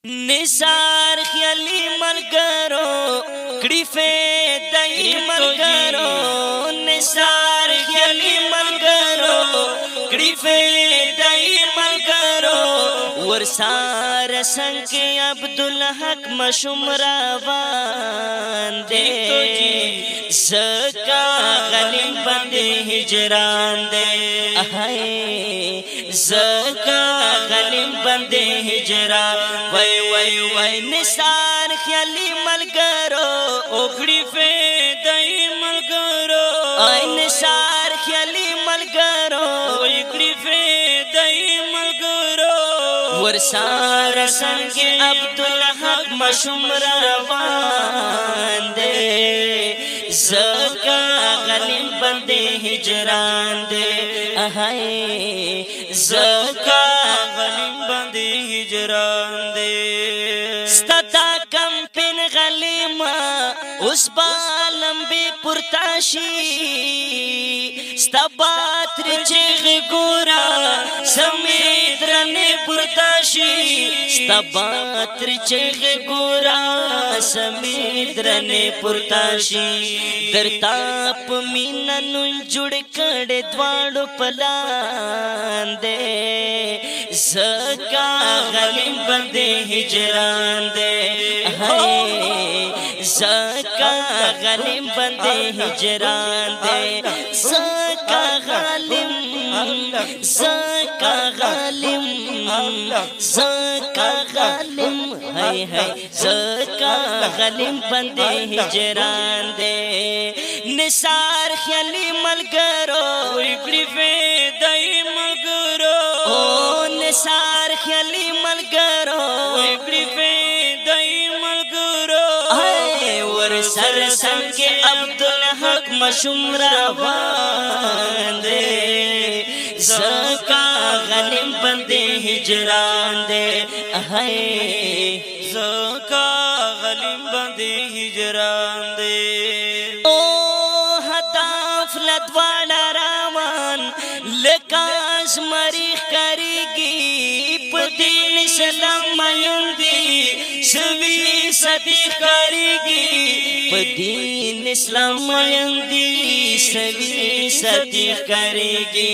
निसार खियाली मलगरो क्रिफे दई मलगरो निसार खियाली मलगरो क्रिफे दई मलगरो वरसार संके अब्दुल हक मशुमरा वांदे ज़का गलिम बंदे हिजरान दे हाय ज़का गलिम बंदे हिजरा वै वै वै निसार ख्याली मलगरो ओखड़ी फे दई मलगरो आई निसार ख्याली मलगरो ओखड़ी फे दई मलगरो वरसार संगे अब्दुल हक मशुमरा वांदे ज़का गलिम बंदे हिजरान दे हाय ज़का गलिम बंदे हिजरान दे स्ता कम पिन गलिमा उस बालंबी पुरताशी स्ता बात्र चेग गोरा समेत रने पुरताशी स्ता बात्र चेग गोरा समेत रने पुरताशी दरताप मीना नुन जुड़ कड़े द्वाड़ो पलान दे ज़का गलिम बंदे हिजरान दे हाय ज़का गलिम बंदे हिजरान दे ज़का गलिम ज़का गलिम ज़का गलिम हाय हाय ज़का गलिम बंदे हिजरान दे निसार ख्याली मलगरो क्रिफे दई मलगरो ओ निसार ख्याली मलगरो क्रिफे दई मलगरो हाय वरसर संगे अब्दुल हक मशुमरा वांदे ज़का गलिम बंदे हिजरान दे हाय ज़का गलिम बंदे हिजरान दे ओ हदाफ लद्वाड़ा रामान लकास मरीख करेगी पदीन सलाम मयुंदी सभी सदी करेगी पदीन इस्लाम मयुंदी सभी सदी करेगी।